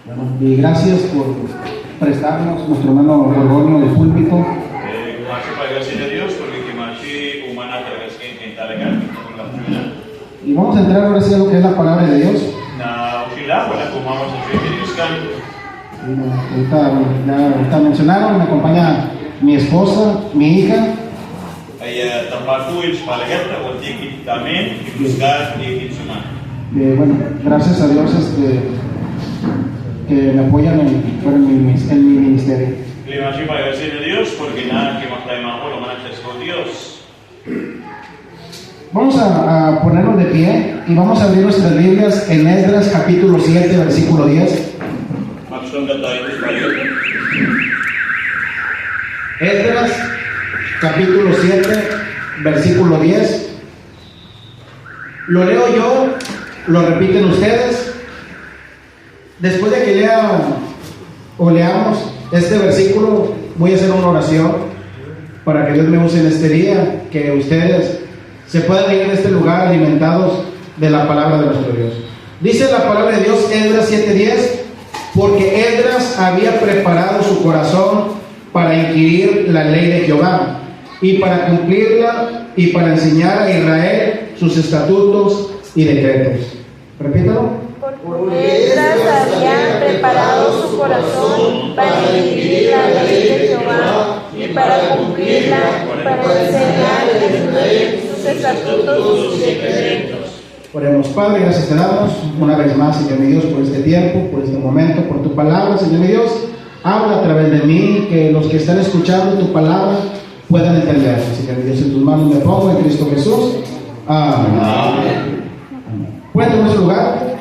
Bueno, y gracias por prestarnos nuestro hermano Gorgonio del púlpito. Y vamos a entrar ahora sí a lo que es la palabra de Dios. Ahorita mencionaron, me acompaña mi esposa, mi hija. Bueno, gracias a Dios que me apoyan en mi ministerio. Vamos a ponernos de pie y vamos a abrir nuestras Biblias en Esdras capítulo 7, versículo 10. Esdras capítulo 7, versículo 10. Lo leo yo, lo repiten ustedes. Después de que leamos este versículo, voy a hacer una oración para que Dios me use en este día, que ustedes se puedan ir en este lugar alimentados de la palabra de nuestro Dios. Dice la palabra de Dios, Esdras 7:10, porque Esdras había preparado su corazón para inquirir la ley de Jehová y para cumplirla y para enseñar a Israel sus estatutos y decretos. Repítalo. Porque Esdras había preparado su corazón para inquirir la ley de Jehová y para cumplirla y para enseñar a Israel sus estatutos y decretos. Oremos. Padre, gracias te damos una vez más, Señor mi Dios, por este tiempo, por este momento, por tu palabra, Señor mi Dios. Habla a través de mí, que los que están escuchando tu palabra puedan entender. Señor mi Dios, en tus manos me pongo, en Cristo Jesús. Amén. Amén. ¿Pueden tomar su lugar?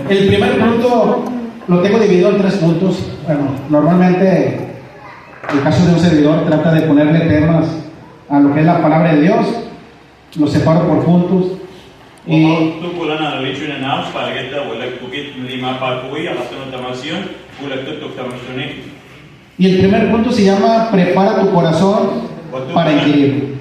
El primer punto lo tengo dividido en 3 puntos. Bueno, normalmente el caso de un servidor trata de ponerle temas a lo que es la palabra de Dios. Lo separo por puntos. Y el primer punto se llama prepara tu corazón para inquirir.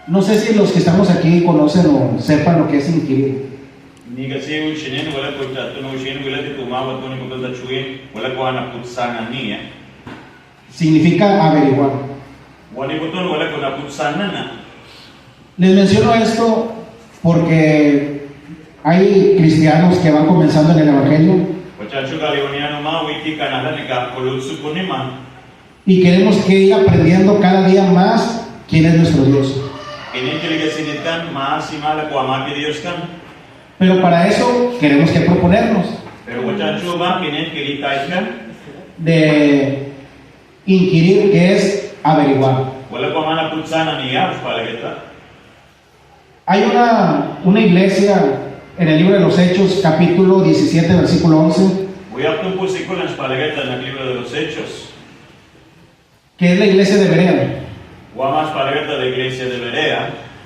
No sé si los que estamos aquí conocen o sepan lo que es inquirir. Significa averiguar. Les menciono esto porque hay cristianos que van comenzando en el Evangelio y queremos que ir aprendiendo cada día más quién es nuestro Dios. Pero para eso queremos que proponernos de inquirir, que es averiguar. Hay una iglesia en el libro de los Hechos, capítulo 17, versículo 11, que es la iglesia de Berea.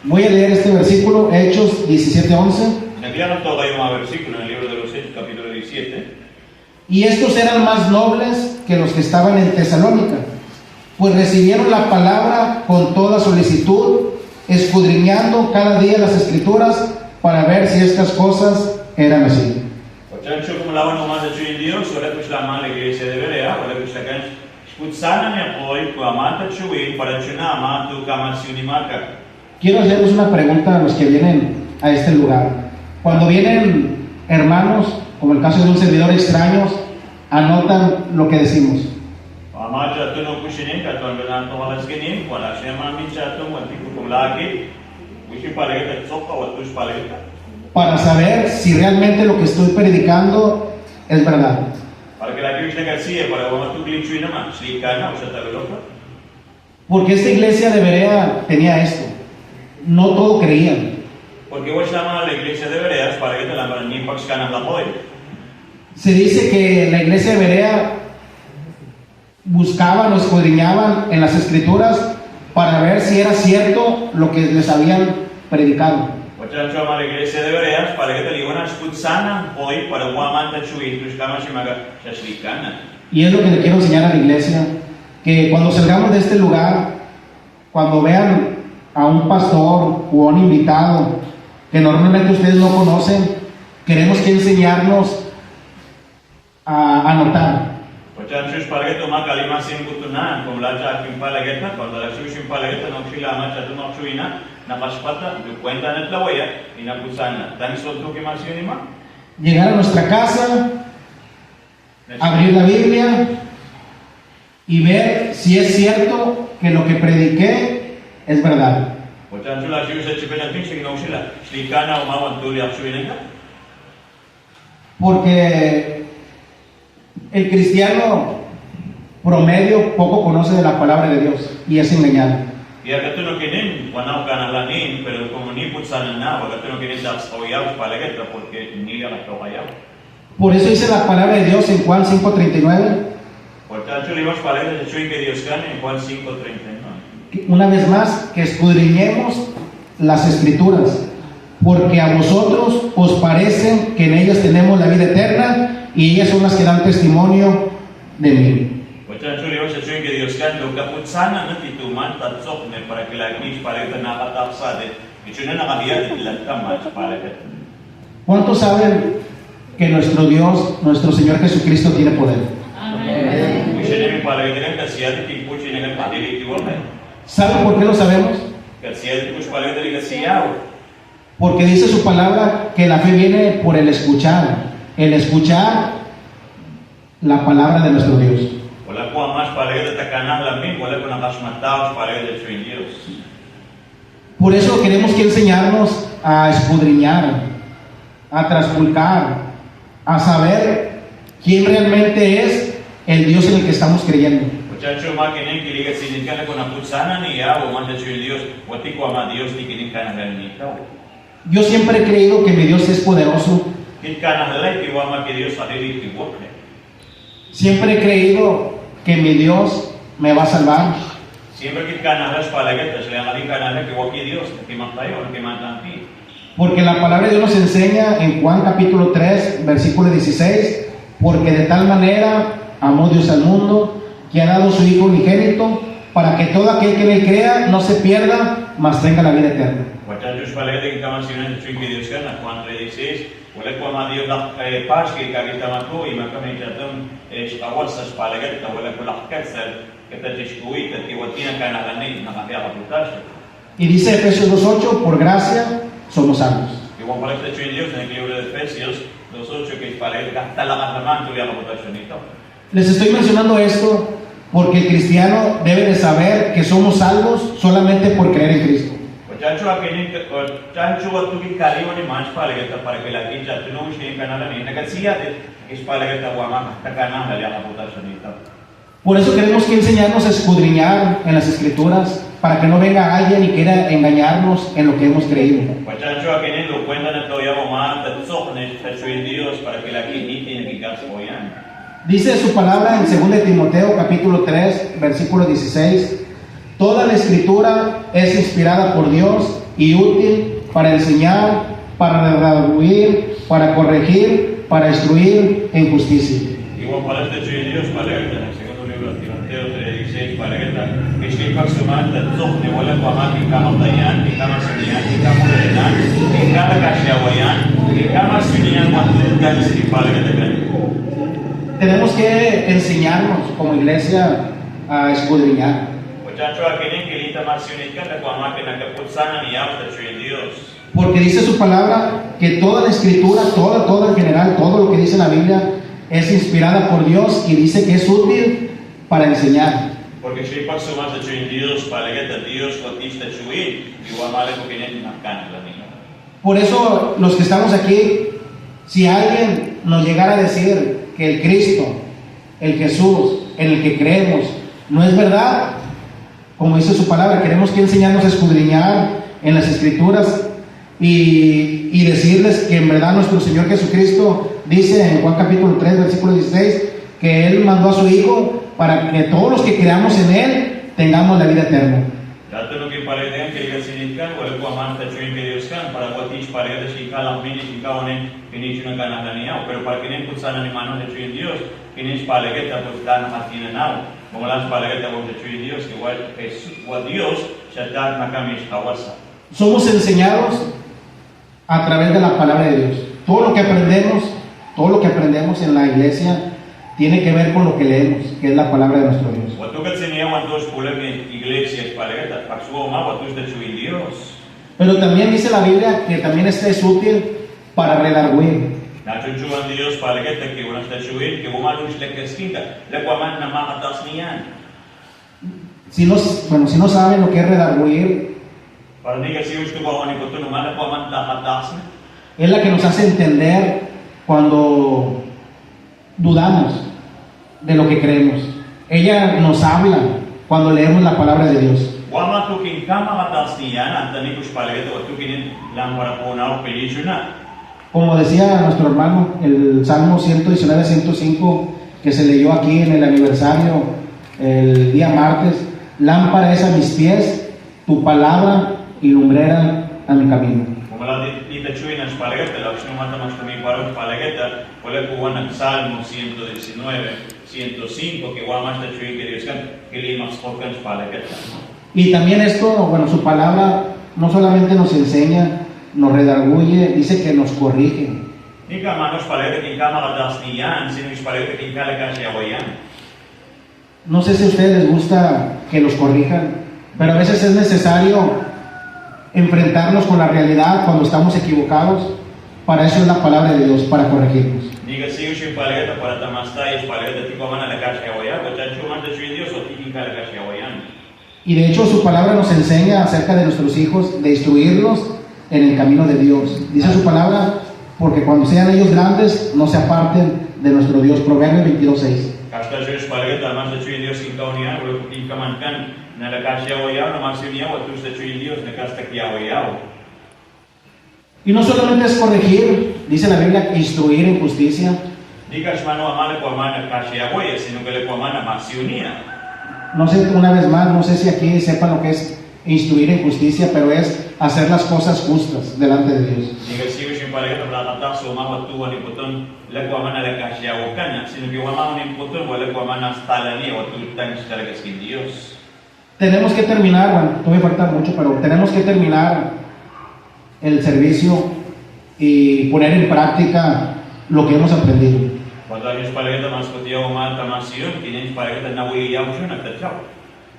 Voy a leer este versículo, Hechos 17:11. Y estos eran más nobles que los que estaban en Tesalónica, pues recibieron la palabra con toda solicitud, escudriñando cada día las escrituras para ver si estas cosas eran así. Quiero hacerles una pregunta a los que vienen a este lugar. Cuando vienen hermanos, como el caso de un servidor extraños, anotan lo que decimos. Para saber si realmente lo que estoy predicando es verdad. Porque esta iglesia de Berea tenía esto. No todo creían. Se dice que la iglesia de Berea buscaban o escudriñaban en las escrituras para ver si era cierto lo que les habían predicado. Y es lo que le quiero enseñar a la iglesia, que cuando salgamos de este lugar, cuando vean a un pastor o a un invitado que normalmente ustedes no conocen, queremos que enseñarnos a notar. Почему шпалгет ума калима сим бутуна, комлача кимпалгет на, cuando la chuchu шпалгет на окшила маcha tu окшуина, на пашпата, du cuenta net la huella y na kusana. ¿Tan solto que más yunima? Llegar a nuestra casa, abrir la Biblia y ver si es cierto que lo que prediqué es verdad. Почему la chuchu se chipena pinche que no okshila, shlikana uma wantuli okshуина? Porque el cristiano promedio poco conoce de la palabra de Dios y es engañado. Y acá tú no quieren, cuando canalanin, pero como ni putsanan nada, acá tú no quieren dar oyados para la porque ni la toca. Por eso dice la palabra de Dios en Juan 5:39. Por tanto, le vamos para el que Dios gane en Juan 5:39. Una vez más, que escudriñemos las escrituras, porque a vosotros os parecen que en ellas tenemos la vida eterna y ellas son las que dan testimonio de mí. Por tanto, le vamos que Dios gane lo que putsana no te toman tatzokne para que la quiz para que no haga tapsade y yo no había de la cama para que. ¿Cuántos saben que nuestro Dios, nuestro Señor Jesucristo tiene poder? Amén. Y yo no para que tengan que sea de tipo y no que para que ¿Saben por qué lo sabemos? que sea de tipo para que sea. Porque dice su palabra que la fe viene por el escuchar la palabra de nuestro Dios. Wala ko mas para que te canal la misma, wala ko nakasmataos para que te Dios. Por eso queremos que enseñarnos a escudriñar, a trasculcar, a saber quién realmente es el Dios en el que estamos creyendo. Muchacho más que nen que liga sin que con aputsana ni ya o manda Dios, o ti ko ama Dios ni que ni kana ni ta. Yo siempre he creído que mi Dios es poderoso. Kit kana la que ama que Dios adiri que woke. Siempre he creído que mi Dios me va a salvar. Siempre que kana las palaguetas le ama kana que woke Dios, que mantayo, que mantan ti. Porque la palabra de Dios nos enseña en Juan capítulo 3, versículo 16, porque de tal manera amó Dios al mundo, que ha dado su Hijo unigénito, para que todo aquel que en él crea no se pierda, mas tenga la vida eterna. Muchachos palaguetas que estaban sin el que Dios gana, Juan 3:16, wala ko ama Dios la paz que kagita mató y makamitatum awasas palaguetas wala ko la katsal que te descuita que watina kana la ni na kapia putasha. Y dice Efesios 2:8, por gracia somos salvos. Y como para este Dios en el libro de Efesios 2:8 que es para el que hasta la mandaman tuviera la votación. Les estoy mencionando esto porque el cristiano debe de saber que somos salvos solamente por creer en Cristo. Chancho aquel chancho tu que calió ni más para que la quincha tú no usted en canal ni nada que es para que te guama hasta canal la votación. Por eso queremos que enseñarnos a escudriñar en las escrituras para que no venga alguien y quiera engañarnos en lo que hemos creído. Chancho aquel lo cuentan a todo ya mamá te sohnes te Dios para que la quincha tiene que quedarse hoyan. Dice su palabra en 2 Timoteo capítulo 3 versículo 16, toda la escritura es inspirada por Dios y útil para enseñar, para redarguir, para corregir, para instruir en justicia. Igual para este Dios para que en el segundo libro de Timoteo 3:16 para que este paxuman te sohne wala para que kama tayan, que kama sunian, que kama renan, que cada kashawayan, que kama sunian cuando te para que te tenemos que enseñarnos como iglesia a escudriñar. Porque dice su palabra que toda la escritura, toda en general, todo lo que dice la Biblia es inspirada por Dios y dice que es útil para enseñar. Porque si paso más de Dios para que Dios contiste chuy igual vale porque no una cana la niña. Por eso los que estamos aquí, si alguien nos llegara a decir que el Cristo, el Jesús en el que creemos no es verdad, como dice su palabra, queremos que enseñarnos a escudriñar en las escrituras y decirles que en verdad nuestro Señor Jesucristo dice en Juan capítulo 3 versículo 16 que Él mandó a su Hijo para que todos los que creamos en Él tengamos la vida eterna. Dato que parece que el significado o el cuamante chuin que Dios can para que tis para que si cala mini si caone que ni chuna cana pero para que no puedan animarnos de chuin Dios que ni para que ta pues dan a tiene nada Como las palabras de Dios, igual es Dios, Shaddad Makamish Hawasa. Somos enseñados a través de la palabra de Dios. Todo lo que aprendemos en la iglesia tiene que ver con lo que leemos, que es la palabra de nuestro Dios. Pero también dice la Biblia que también este es útil para redarguir. Si no saben lo que es redarguir, es la que nos hace entender cuando dudamos de lo que creemos. Ella nos habla cuando leemos la palabra de Dios. Como decía nuestro hermano, el Salmo 119-105 que se leyó aquí en el aniversario el día martes: lámpara es a mis pies tu palabra y lumbrera a mi camino. Salmo 119, 105, que y también esto, su palabra no solamente nos enseña, nos redarguye, dice que nos corrige. No sé si a ustedes les gusta que los corrijan, pero a veces es necesario enfrentarnos con la realidad cuando estamos equivocados. Para eso es la palabra de Dios, para corregirnos. Y de hecho su palabra nos enseña acerca de nuestros hijos, de instruirlos en el camino de Dios. Dice su palabra, porque cuando sean ellos grandes, no se aparten de nuestro Dios. Proverbios 22:6. Y no solamente es corregir, dice la Biblia, instruir en justicia. No sé, una vez más, no sé si aquí sepan lo que es instruir en justicia, pero es hacer las cosas justas delante de Dios. Tenemos que terminar, todavía falta mucho, pero tenemos que terminar el servicio y poner en práctica lo que hemos aprendido.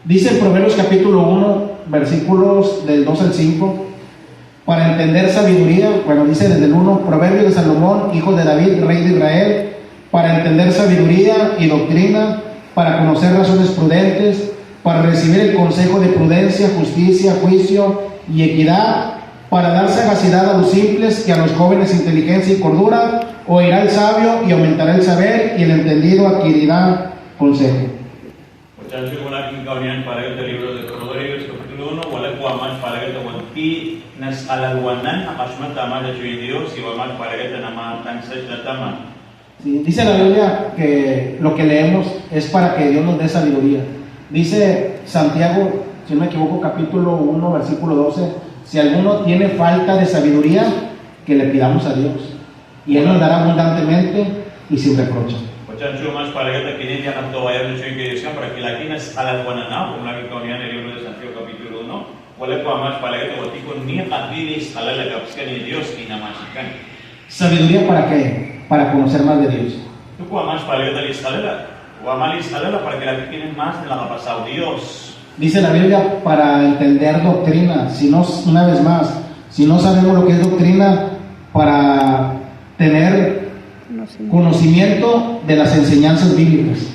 Dice en Proverbios capítulo 1, versículos del 2 al 5, para entender sabiduría, dice desde el 1, Proverbios de Salomón, hijo de David, rey de Israel, para entender sabiduría y doctrina, para conocer razones prudentes, para recibir el consejo de prudencia, justicia, juicio y equidad, para dar sagacidad a los simples, que a los jóvenes inteligencia y cordura. Oirá el sabio y aumentará el saber, y el entendido adquirirá consejo. Sí, dice la Biblia que lo que leemos es para que Dios nos dé sabiduría. Dice Santiago, si no me equivoco, capítulo 1, versículo 12, si alguno tiene falta de sabiduría, que le pidamos a Dios, y Él nos dará abundantemente y sin reproche. ¿Sabiduría para qué? Para conocer más de Dios. Dice la Biblia para entender doctrina. Si no, una vez más, si no sabemos lo que es doctrina, para tener conocimiento de las enseñanzas bíblicas.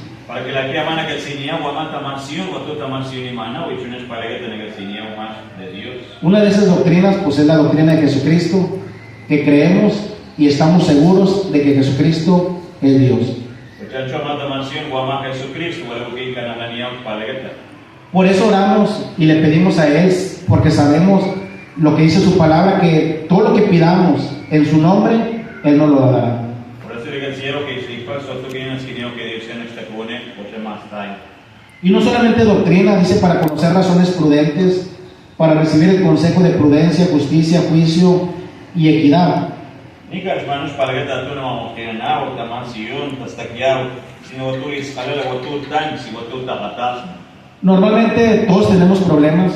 Una de esas doctrinas pues es la doctrina de Jesucristo, que creemos y estamos seguros de que Jesucristo es Dios. Por eso oramos y le pedimos a Él, porque sabemos lo que dice su palabra, que todo lo que pidamos en su nombre, Él nos lo dará. Y no solamente doctrina, dice para conocer razones prudentes, para recibir el consejo de prudencia, justicia, juicio y equidad. Nika hermanos palageta tú no mamokinanao, tamansión, tastaquiao, sino tú iscalala tú tan, si tú tapatas. Normalmente todos tenemos problemas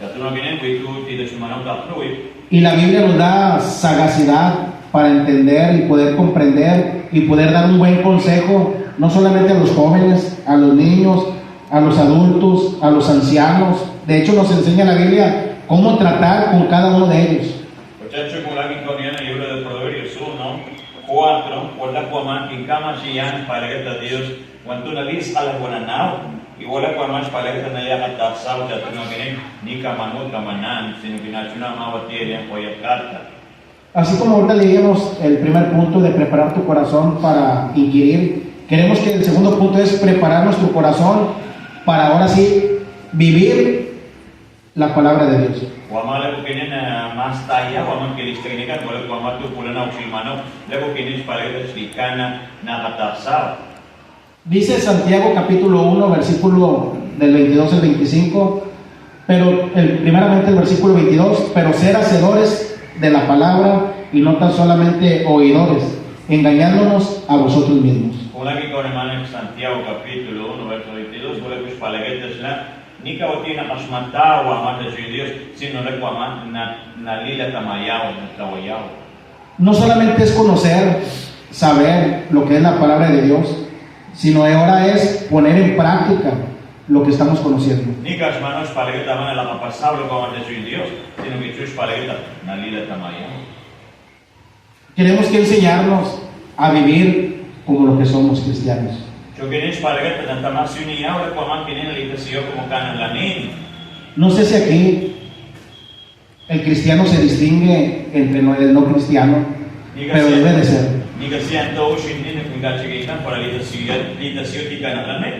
Ya tú no vienes, tú tienes un mano tapruy. y la Biblia nos da sagacidad para entender y poder comprender y poder dar un buen consejo, no solamente a los jóvenes, a los niños, a los adultos, a los ancianos. De hecho, nos enseña la Biblia cómo tratar con cada uno de ellos. Muchacho, como la que ponía en el libro de Proverbios 1, 4, por la cuaman, que cama chian, palageta Dios, cuando una lista a la buena nao, y bola cuaman, palageta na ya katapsao, ya tú no vienes, ni camanut, camanan, sino que nachuna mawatieria, poya carta. Así como ahorita leíamos el primer punto de preparar tu corazón para inquirir, queremos que el segundo punto es preparar nuestro corazón para ahora sí vivir la palabra de Dios. Wama lagu kinin mas taya, wama kinis teknikan, wama tu pulan auxilmano, lagu kinis palageta slikana na katapsao. Dice Santiago capítulo 1, versículo del 22 al 25, pero primeramente el versículo 22, pero ser hacedores de la palabra y no tan solamente oidores, engañándonos a vosotros mismos. Como la que con hermano en Santiago capítulo 1, verso 22, bola que palagetas la ni cabotina kasmata o amante de Dios, sino le cuaman na lila tamayao, na tawayao. No solamente es conocer, saber lo que es la palabra de Dios, sino ahora es poner en práctica lo que estamos conociendo. Ni kasmanos palageta van a la pasable como amante de Dios, sino que chus palageta na lila tamayao. Queremos que enseñarnos a vivir como lo que somos cristianos. Yo quieres palageta na tamasuni y ahora cuaman que en el itacio como canan la nin. No sé si aquí el cristiano se distingue entre el no cristiano, pero debe de ser. Ni que sean todos shintin en gachigitan para el itacio que canan la nin.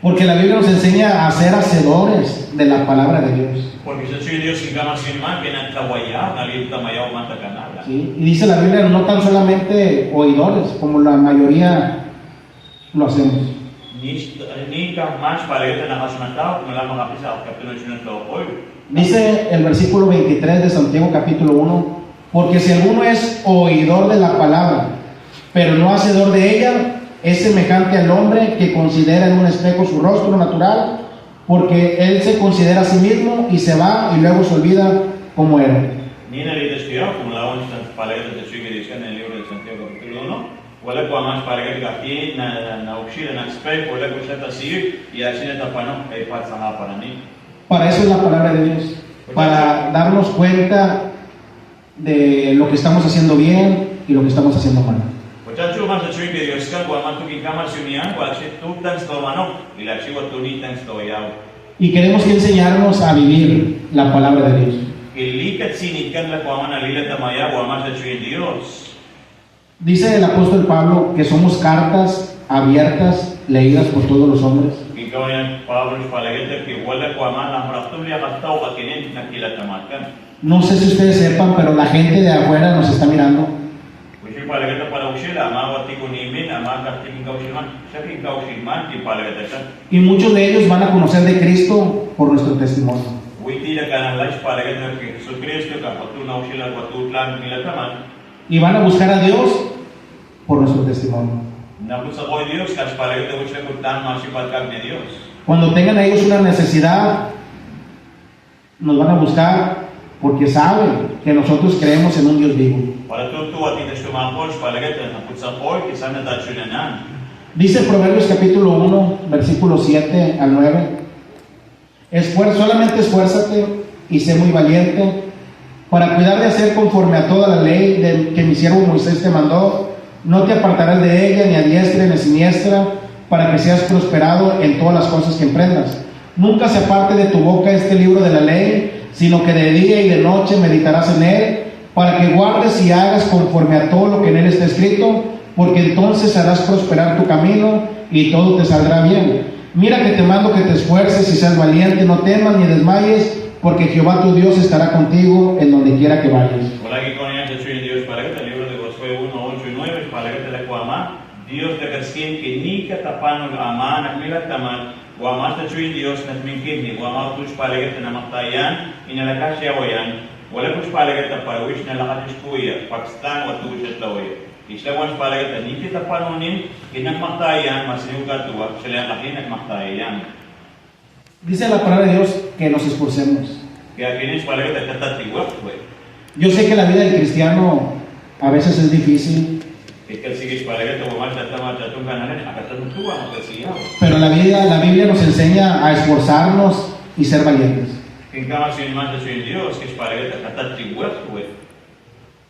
Porque la Biblia nos enseña a ser hacedores de la palabra de Dios. Porque se soy Dios sin gamas sin más que na tawayao, na lila tamayao manta canala. ¿Sí? Y dice la Biblia no tan solamente oidores, como la mayoría lo hacemos. Ni más palageta na kasmatao, como la mga pisa, capítulo 1 de hoy. Dice el versículo 23 de Santiago capítulo 1, porque si alguno es oidor de la palabra, pero no hacedor de ella, es semejante al hombre que considera en un espejo su rostro natural, porque él se considera a sí mismo y se va y luego se olvida cómo era. Ni en el estudiado, como la once palageta de su que dice en el libro de Santiago capítulo 1, wala ko más palageta que na uxila na espejo, wala ko siya tasir, y así na tapano, ay patsaha para mí. Para eso es la palabra de Dios, para darnos cuenta de lo que estamos haciendo bien y lo que estamos haciendo mal. Muchacho más de chuy que Dios ka, kwa matu ki kama sunian, kwa si tu tan sto mano, y la chivo tu ni tan sto yao. Y queremos que enseñarnos a vivir la palabra de Dios. Que likat sinikan la kwa mana lila tamaya, kwa más de chuy Dios. Dice el apóstol Pablo que somos cartas abiertas, leídas por todos los hombres. Que kawan Pablo palageta que wala kwa mana maratulia kastao ka kinin na kila tamakan. No sé si ustedes sepan, pero la gente de afuera nos está mirando. Ushi palageta para ushila, ama wati kunimin, ama kartikin kaushilman, shakin kaushilman, ki palageta kan. Y muchos de ellos van a conocer de Cristo por nuestro testimonio. Witi la kanan lais palageta que Jesucristo ka patu na ushila patu tlan kila taman. Y van a buscar a Dios por nuestro testimonio. Na pusa ko Dios kas palageta ushila kutan masipat kag de Dios. Cuando tengan a ellos una necesidad, nos van a buscar porque saben que nosotros creemos en un Dios vivo. Para tu ati testumapos palageta na pusa ko ki sana tachunanan. Dice Proverbios capítulo 1, versículos 7 al 9. Solamente esfuérzate y sé muy valiente para cuidar de hacer conforme a toda la ley que mi siervo Moisés te mandó. No te apartarás de ella ni a diestra ni a siniestra, para que seas prosperado en todas las cosas que emprendas. Nunca se aparte de tu boca este libro de la ley, sino que de día y de noche meditarás en él, para que guardes y hagas conforme a todo lo que en él está escrito, porque entonces harás prosperar tu camino y todo te saldrá bien. Mira que te mando que te esfuerces y seas valiente, no temas ni desmayes, porque Jehová tu Dios estará contigo en donde quiera que vayas. Hola, que con ella te Dios palageta, el libro de Josué 1, 8 y 9, palageta de Cuamá, Dios te casquien que ni que tapano ama nakmila taman, Guamá te Dios nasminkin, ni Guamá tus palageta na maktayan, inalakasya wayan, Wala push palagata para wish na lakas kuya, Pakistan wa tuwishat laway. Isla wan palagata ni kita panonin kinagmaktayan masniw katua sila laki nagmaktayan. Dice la palabra de Dios que nos esforcemos. Kaya kinis palagata katatiwak way. Yo sé que la vida del cristiano a veces es difícil, Ikal sigis palagata wa marcha tama chatong kananan akatan tuwa makasiyaw. pero la Biblia nos enseña a esforzarnos y ser valientes. Kingkama sin mata sin Dios kis palagata katatiwak way.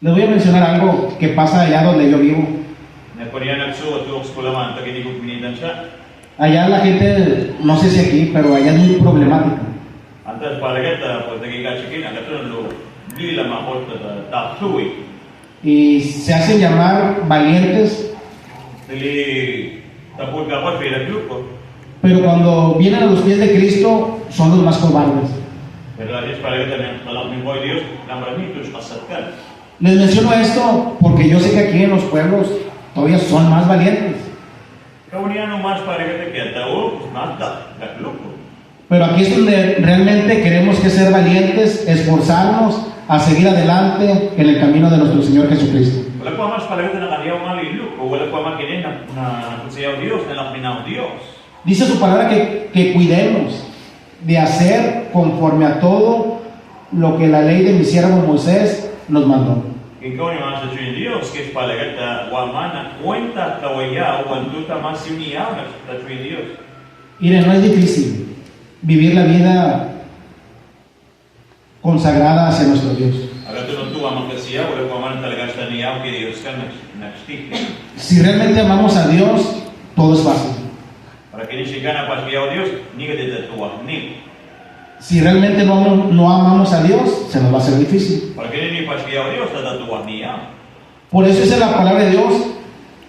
Les voy a mencionar algo que pasa allá donde yo vivo. Na Korean nagsuot tuok skulaman taginikog minitan siya. Allá la gente, no sé si aquí, pero allá es muy problemática. Antas palagata po tagigachikin akatan lo lila mahot taktuwi. Y se hacen llamar valientes, Dili tapos kapag pila grupo. pero cuando vienen a los pies de Cristo son los más cobardes. Pero la Dios palagata ng talak ng boy Dios lamramitos kasatkan. Les menciono esto porque yo sé que aquí en los pueblos todavía son más valientes. Kaunian umas palagata kaya tao nata kaklupo. Pero aquí es donde realmente queremos que ser valientes, esforzarnos a seguir adelante en el camino de nuestro Señor Jesucristo. Wala pa mas palagata na kaniyaw malilu o wala pa makinin na kusayaw Dios na lakminaw Dios. Dice su palabra que cuidemos de hacer conforme a todo lo que la ley de mi siervo Moisés nos mandó. Ikaw ni mga sa tuwing Dios kis palagata wamana kwenta kawayaw wanduta mas yuniyaw na sa tuwing Dios. Miren, no es difícil vivir la vida consagrada hacia nuestro Dios. Agatunod tuwa magkasiyaw wala pa man talaga sa niyaw kay Dios ka nagstik. Si realmente amamos a Dios, todo es fácil. Para que ni siquiera pasiyaw Dios ni ka ditatuwa ni. Si realmente no amamos a Dios, se nos va a hacer difícil. Para que ni pasiyaw Dios tatatuwa niya. Por eso dice la palabra de Dios